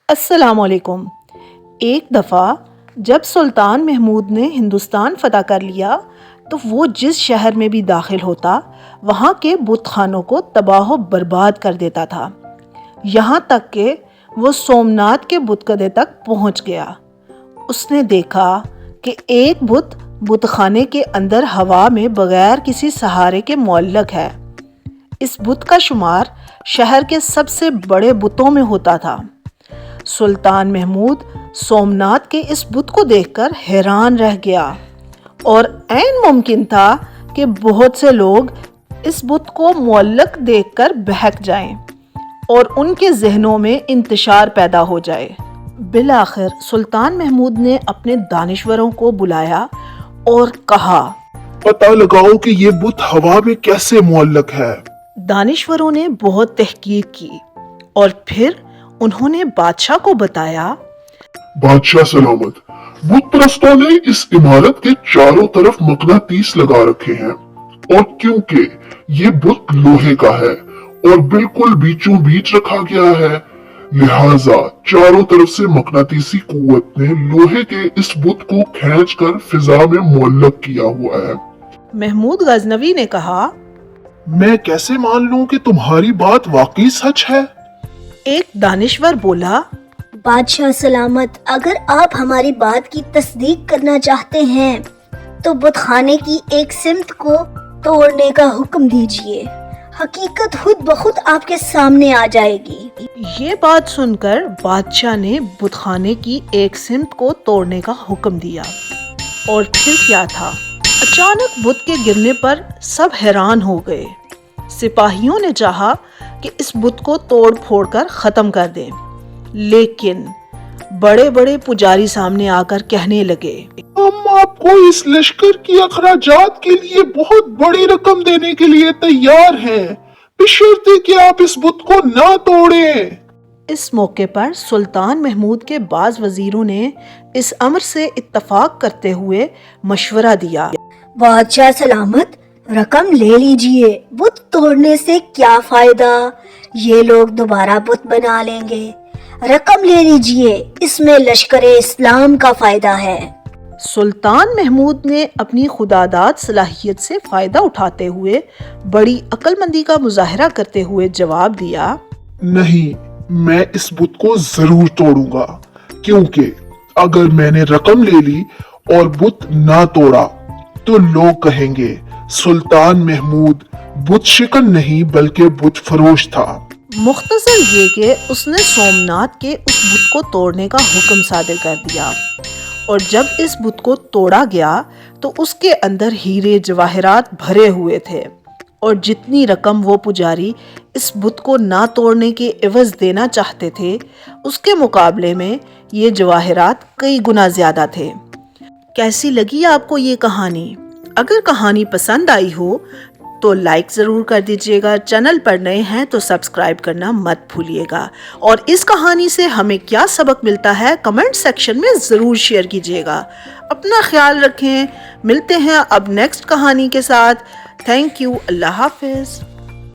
السلام علیکم۔ ایک دفعہ جب سلطان محمود نے ہندوستان فتح کر لیا تو وہ جس شہر میں بھی داخل ہوتا وہاں کے بت خانوں کو تباہ و برباد کر دیتا تھا، یہاں تک کہ وہ سومناتھ کے بت کدے تک پہنچ گیا۔ اس نے دیکھا کہ ایک بت خانے کے اندر ہوا میں بغیر کسی سہارے کے معلق ہے۔ اس بت کا شمار شہر کے سب سے بڑے بتوں میں ہوتا تھا۔ سلطان محمود سومناتھ کے اس بت کو دیکھ کر حیران رہ گیا اور عین ممکن تھا کہ بہت سے لوگ اس بت کو معلق دیکھ کر بہک جائیں اور ان کے ذہنوں میں انتشار پیدا ہو جائے۔ بالآخر سلطان محمود نے اپنے دانشوروں کو بلایا اور کہا، پتہ لگاؤ کہ یہ بت ہوا میں کیسے معلق ہے۔ دانشوروں نے بہت تحقیق کی اور پھر انہوں نے بادشاہ کو بتایا، بادشاہ سلامت، بت پرستوں نے اس عمارت کے چاروں طرف مقناطیس لگا رکھے ہیں، اور کیونکہ یہ بت لوہے کا ہے اور بالکل بیچوں بیچ رکھا گیا ہے، لہٰذا چاروں طرف سے مقناطیسی قوت نے لوہے کے اس بت کو کھینچ کر فضا میں معلق کیا ہوا ہے۔ محمود غزنوی نے کہا، میں کیسے مان لوں کہ تمہاری بات واقعی سچ ہے؟ ایک دانشور بولا، بادشاہ سلامت، اگر آپ ہماری بات کی تصدیق کرنا چاہتے ہیں تو بت خانے کی ایک سمت کو توڑنے کا حکم دیجیے، حقیقت خود بخود آپ کے سامنے آ جائے گی۔ یہ بات سن کر بادشاہ نے بت خانے کی ایک سمت کو توڑنے کا حکم دیا، اور پھر کیا تھا، اچانک بت کے گرنے پر سب حیران ہو گئے۔ سپاہیوں نے چاہا کہ اس بت کو توڑ پھوڑ کر ختم کر دیں، لیکن بڑے بڑے پجاری سامنے آ کر کہنے لگے، ہم آپ کو اس لشکر کی اخراجات کے لیے بہت بڑی رقم دینے کے لیے تیار ہیں، بشرطے کہ آپ اس بت کو نہ توڑیں۔ اس موقع پر سلطان محمود کے بعض وزیروں نے اس امر سے اتفاق کرتے ہوئے مشورہ دیا، بادشاہ سلامت، رقم لے لیجئے، بت توڑنے سے کیا فائدہ، یہ لوگ دوبارہ بت بنا لیں گے، رقم لے لیجئے، اس میں لشکر اسلام کا فائدہ ہے۔ سلطان محمود نے اپنی خداداد صلاحیت سے فائدہ اٹھاتے ہوئے بڑی عقل مندی کا مظاہرہ کرتے ہوئے جواب دیا، نہیں، میں اس بت کو ضرور توڑوں گا، کیونکہ اگر میں نے رقم لے لی اور بت نہ توڑا تو لوگ کہیں گے سلطان محمود بت شکن نہیں بلکہ بت فروش تھا۔ مختصر یہ کہ اس نے سومناتھ کے اس بت کو توڑنے کا حکم صادر کر دیا، اور جب اس بت کو توڑا گیا تو اس کے اندر ہیرے جواہرات بھرے ہوئے تھے، اور جتنی رقم وہ پجاری اس بت کو نہ توڑنے کے عوض دینا چاہتے تھے، اس کے مقابلے میں یہ جواہرات کئی گنا زیادہ تھے۔ کیسی لگی آپ کو یہ کہانی؟ اگر کہانی پسند آئی ہو تو لائک ضرور کر دیجیے گا، چینل پر نئے ہیں تو سبسکرائب کرنا مت بھولیے گا، اور اس کہانی سے ہمیں کیا سبق ملتا ہے کمنٹ سیکشن میں ضرور شیئر کیجیے گا۔ اپنا خیال رکھیں، ملتے ہیں اب نیکسٹ کہانی کے ساتھ۔ تھینک یو، اللہ حافظ۔